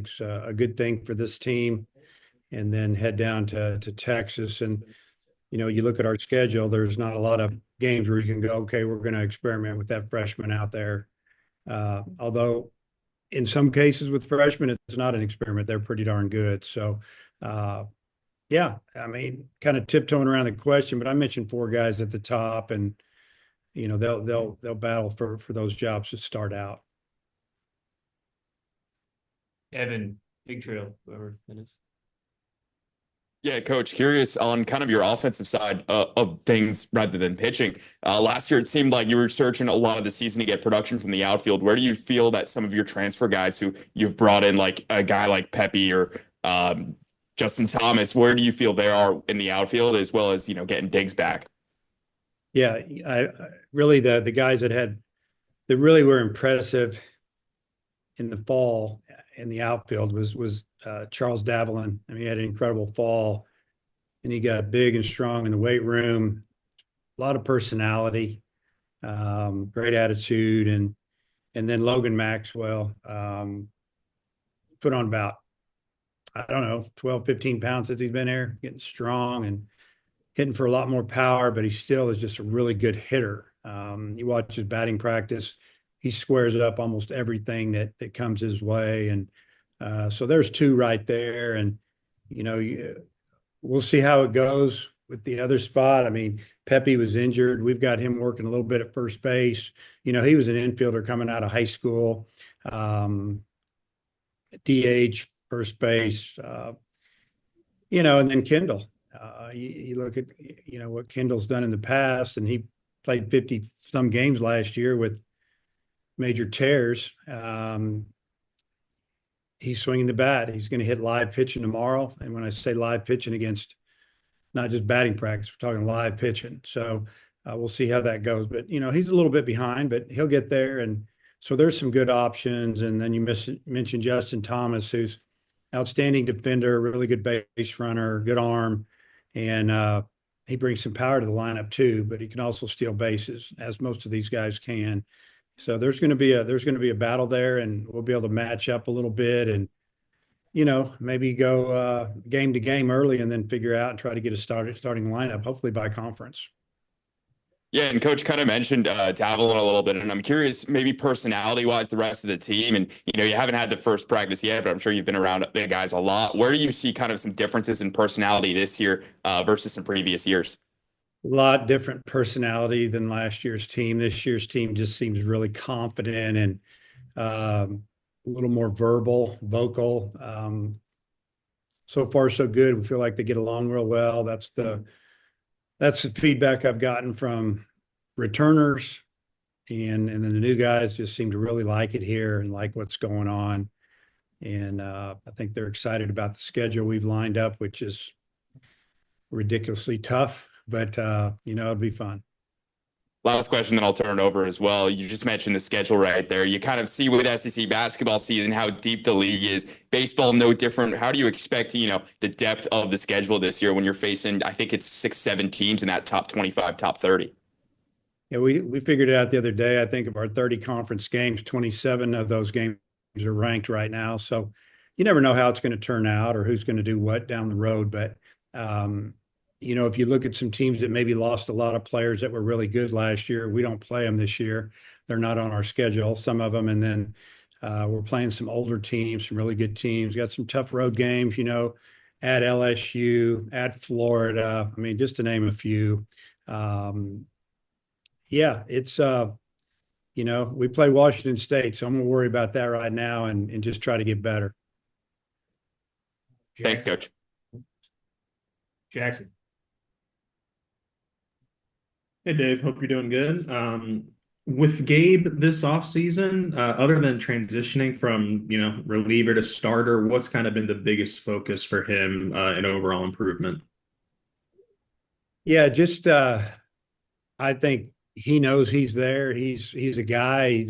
think's a good thing for this team. And then head down to Texas. And, you look at our schedule, there's not a lot of games where you can go, okay, we're going to experiment with that freshman out there. Although in some cases with freshmen, it's not an experiment. They're pretty darn good. So, yeah, I mean, kind of tiptoeing around the question, but I mentioned four guys at the top, and they'll battle for those jobs to start out. Evan, Big Trail, whoever it is. Yeah, Coach, curious on kind of your offensive side of things rather than pitching. Last year, it seemed like you were searching a lot of the season to get production from the outfield. Where do you feel that some of your transfer guys who you've brought in, like a guy like Pepe or Justin Thomas, where do you feel they are in the outfield as well as, getting Diggs back? Yeah, I really the guys that really were impressive in the fall in the outfield was Charles Davalin. I mean, he had an incredible fall, and he got big and strong in the weight room. A lot of personality, great attitude, and then Logan Maxwell put on about, I don't know, 12, 15 pounds since he's been here, getting strong and hitting for a lot more power, but he still is just a really good hitter. You watch his batting practice, he squares up almost everything that comes his way. And so there's two right there. And, we'll see how it goes with the other spot. I mean, Pepe was injured. We've got him working a little bit at first base. He was an infielder coming out of high school, DH, first base, and then Kendall. You look at, what Kendall's done in the past, and he played 50 some games last year with major tears. He's swinging the bat. He's going to hit live pitching tomorrow. And when I say live pitching, against not just batting practice, we're talking live pitching. So we'll see how that goes. But, he's a little bit behind, but he'll get there. And so there's some good options. And then you mentioned Justin Thomas, who's outstanding defender, really good base runner, good arm. And he brings some power to the lineup too, but he can also steal bases, as most of these guys can. So there's going to be a battle there, and we'll be able to match up a little bit, and maybe go game to game early, and then figure out and try to get a starting lineup, hopefully by conference. Yeah, and Coach kind of mentioned Davalin a little bit, and I'm curious, maybe personality-wise, the rest of the team, and you haven't had the first practice yet, but I'm sure you've been around the guys a lot. Where do you see kind of some differences in personality this year versus some previous years? A lot different personality than last year's team. This year's team just seems really confident and a little more vocal. So far, so good. We feel like they get along real well. That's the feedback I've gotten from returners, and then the new guys just seem to really like it here and like what's going on. And I think they're excited about the schedule we've lined up, which is ridiculously tough, but it'll be fun. Last question, then I'll turn it over as well. You just mentioned the schedule right there. You kind of see with SEC basketball season how deep the league is. Baseball, no different. How do you expect, the depth of the schedule this year when you're facing, I think it's 6, 7 teams in that top 25, top 30? Yeah, we figured it out the other day. I think of our 30 conference games, 27 of those games are ranked right now. So you never know how it's going to turn out or who's going to do what down the road. But, if you look at some teams that maybe lost a lot of players that were really good last year, we don't play them this year. They're not on our schedule, some of them. And then we're playing some older teams, some really good teams. Got some tough road games, at LSU, at Florida. I mean, just to name a few. Yeah, it's, we play Washington State, so I'm going to worry about that right now and just try to get better. Thanks, Coach. Jackson. Hey, Dave. Hope you're doing good. With Gabe this offseason, other than transitioning from, reliever to starter, what's kind of been the biggest focus for him in overall improvement? Yeah, just I think he knows he's there. He's a guy.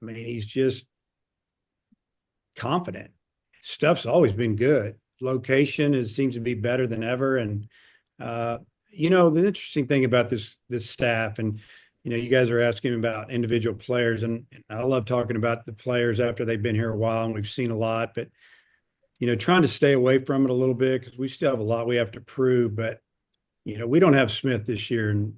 He's just confident. Stuff's always been good. Location seems to be better than ever. And the interesting thing about this staff, and you guys are asking about individual players, and I love talking about the players after they've been here a while and we've seen a lot, but trying to stay away from it a little bit because we still have a lot we have to prove. But we don't have Smith this year, and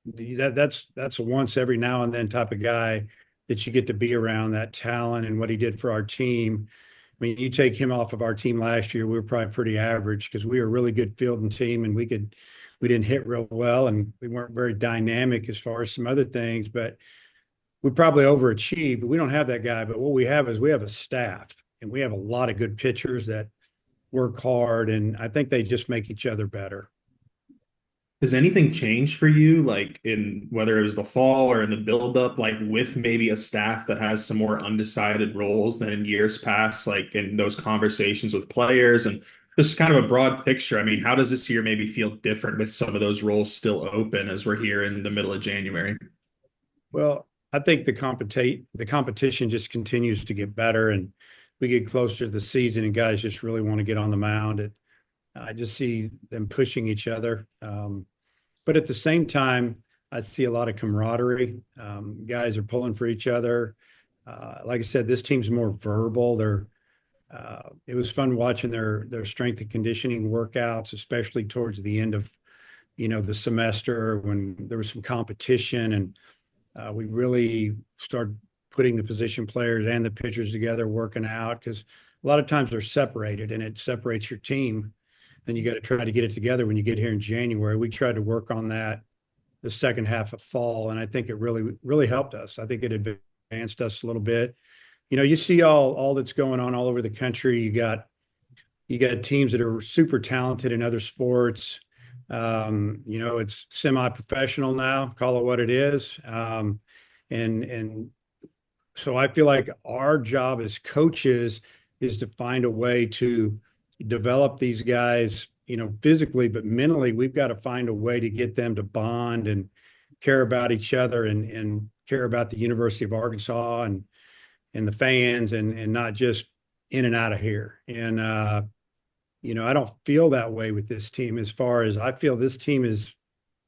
that's a once every now and then type of guy that you get to be around, that talent and what he did for our team. I mean, you take him off of our team last year, we were probably pretty average because we were a really good fielding team and we didn't hit real well and we weren't very dynamic as far as some other things, but we probably overachieved. But we don't have that guy. But what we have is we have a staff and we have a lot of good pitchers that work hard, and I think they just make each other better. Has anything changed for you, like in whether it was the fall or in the buildup, like with maybe a staff that has some more undecided roles than in years past, like in those conversations with players and just kind of a broad picture? I mean, how does this year maybe feel different with some of those roles still open as we're here in the middle of January? Well, I think the competition just continues to get better, and we get closer to the season, and guys just really want to get on the mound. I just see them pushing each other. But at the same time, I see a lot of camaraderie. Guys are pulling for each other. Like I said, this team's more verbal. It was fun watching their strength and conditioning workouts, especially towards the end of the semester when there was some competition, and we really started putting the position players and the pitchers together, working out, because a lot of times they're separated and it separates your team. Then you got to try to get it together when you get here in January. We tried to work on that the second half of fall, and I think it really helped us. I think it advanced us a little bit. You see all that's going on all over the country. You got teams that are super talented in other sports. It's semi-professional now, call it what it is. And so I feel like our job as coaches is to find a way to develop these guys, physically, but mentally, we've got to find a way to get them to bond and care about each other and care about the University of Arkansas and the fans and not just in and out of here. And, I don't feel that way with this team. As far as I feel this team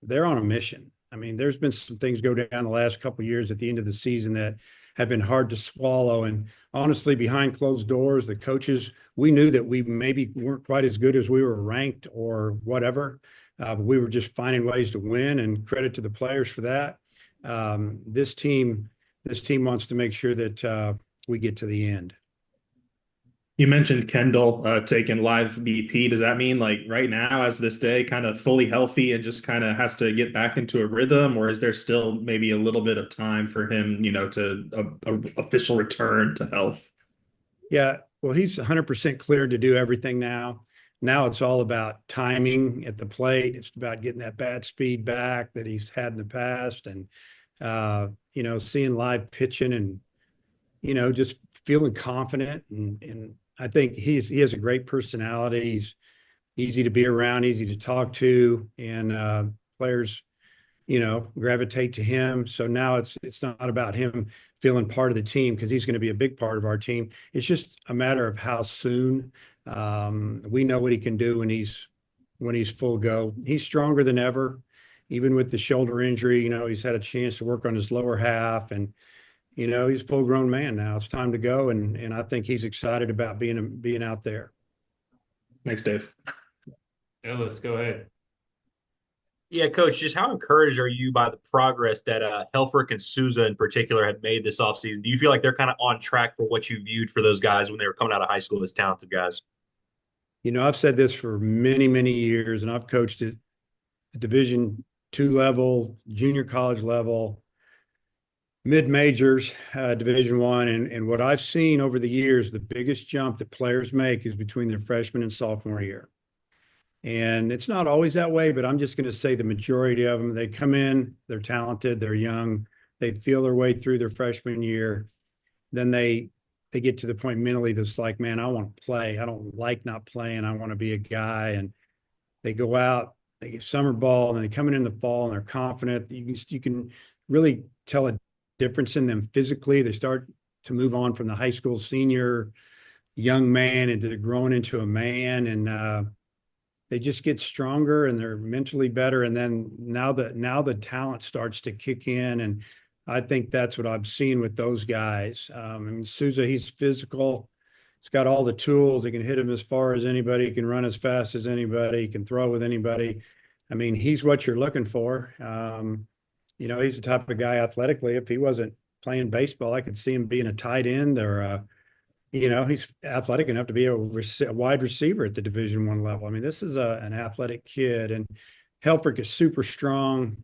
they're on a mission. I mean, there's been some things go down the last couple of years at the end of the season that have been hard to swallow. And honestly, behind closed doors, the coaches, we knew that we maybe weren't quite as good as we were ranked or whatever. But we were just finding ways to win, and credit to the players for that. This team wants to make sure that we get to the end. You mentioned Kendall taking live BP. Does that mean like right now, as this day, kind of fully healthy and just kind of has to get back into a rhythm, or is there still maybe a little bit of time for him, to a official return to health? Yeah, well, he's 100% cleared to do everything now. Now it's all about timing at the plate. It's about getting that bat speed back that he's had in the past, and seeing live pitching and just feeling confident. And I think he has a great personality. He's easy to be around, easy to talk to, and players, gravitate to him. So now it's not about him feeling part of the team, because he's going to be a big part of our team. It's just a matter of how soon. We know what he can do when he's full go. He's stronger than ever, even with the shoulder injury. He's had a chance to work on his lower half, and he's a full grown man now. It's time to go. And I think he's excited about being out there. Thanks, Dave. Ellis, go ahead. Yeah, Coach, just how encouraged are you by the progress that Helfrich and Souza in particular have made this offseason? Do you feel like they're kind of on track for what you viewed for those guys when they were coming out of high school as talented guys? I've said this for many, many years, and I've coached at Division II level, junior college level, mid-majors, Division I, and what I've seen over the years, the biggest jump that players make is between their freshman and sophomore year. And it's not always that way, but I'm just going to say the majority of them, they come in, they're talented, they're young, they feel their way through their freshman year. Then they get to the point mentally that's like, man, I want to play. I don't like not playing. I want to be a guy. And they go out, they get summer ball, and they come in the fall, and they're confident. You can really tell a difference in them physically. They start to move on from the high school senior young man into growing into a man. And they just get stronger and they're mentally better. And then now the talent starts to kick in. And I think that's what I'm seeing with those guys. I mean, Souza, he's physical. He's got all the tools. He can hit him as far as anybody. He can run as fast as anybody. He can throw with anybody. I mean, he's what you're looking for. He's the type of guy athletically. If he wasn't playing baseball, I could see him being a tight end or he's athletic enough to be a wide receiver at the Division I level. I mean, this is an athletic kid, and Helfrich is super strong.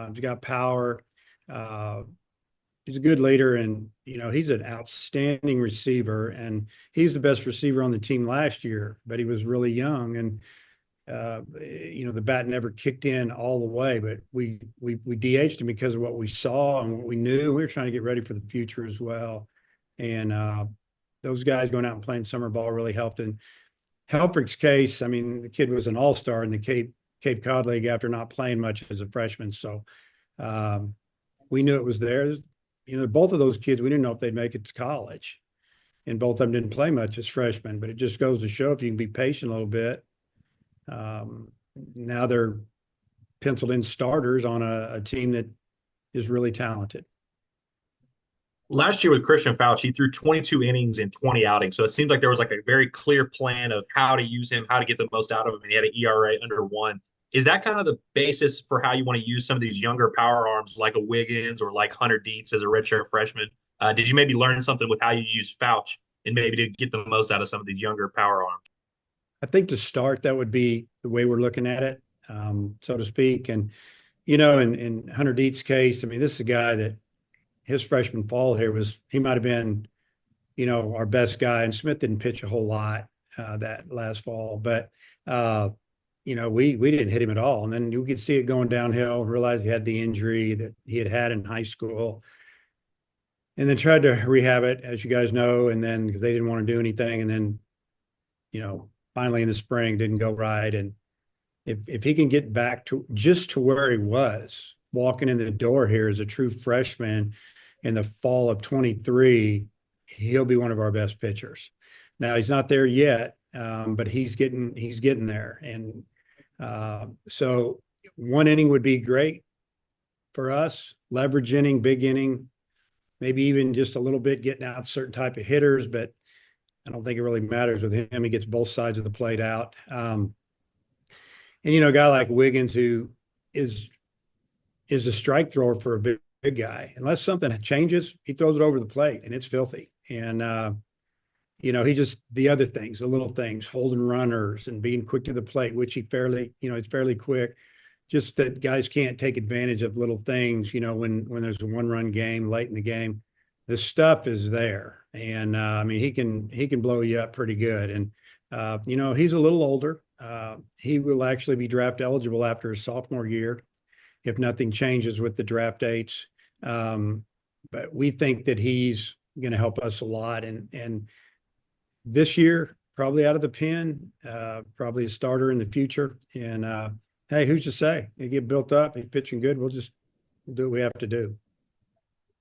He's got power. He's a good leader, and he's an outstanding receiver. And he was the best receiver on the team last year, but he was really young, and the bat never kicked in all the way. But we DH'd him because of what we saw and what we knew. We were trying to get ready for the future as well, and those guys going out and playing summer ball really helped. In Helfrich's case, I mean, the kid was an all-star in the Cape Cod League after not playing much as a freshman. So we knew it was there. Both of those kids, we didn't know if they'd make it to college. And both of them didn't play much as freshmen. But it just goes to show if you can be patient a little bit. Now they're penciled in starters on a team that is really talented. Last year with Christian Fauci, he threw 22 innings and 20 outings. So it seems like there was like a very clear plan of how to use him, how to get the most out of him. And he had an ERA under 1. Is that kind of the basis for how you want to use some of these younger power arms like a Wiggins or like Hunter Dietz as a redshirt freshman? Did you maybe learn something with how you use Fauci and maybe to get the most out of some of these younger power arms? I think to start, that would be the way we're looking at it, so to speak. And, in Hunter Dietz's case, I mean, this is a guy that his freshman fall here he might have been, our best guy. And Smith didn't pitch a whole lot that last fall, but, we didn't hit him at all. And then you could see it going downhill, realized he had the injury that he had in high school, and then tried to rehab it, as you guys know. And then because they didn't want to do anything. And then, finally in the spring didn't go right. And if he can get back to where he was walking in the door here as a true freshman in the fall of 23, he'll be one of our best pitchers. Now he's not there yet, but he's getting there. And so one inning would be great for us, leverage inning, big inning, maybe even just a little bit getting out certain type of hitters, but I don't think it really matters with him. He gets both sides of the plate out. And, a guy like Wiggins, who is a strike thrower for a big guy, unless something changes, he throws it over the plate and it's filthy. And, he just, the other things, the little things, holding runners and being quick to the plate, which he's fairly quick. Just that guys can't take advantage of little things, when there's a 1-run game late in the game. The stuff is there. And I mean, he can blow you up pretty good. And, he's a little older. He will actually be draft eligible after his sophomore year if nothing changes with the draft dates. But we think that he's going to help us a lot. And this year, probably out of the pen, probably a starter in the future. And hey, who's to say? He get built up, he's pitching good. We'll do what we have to do.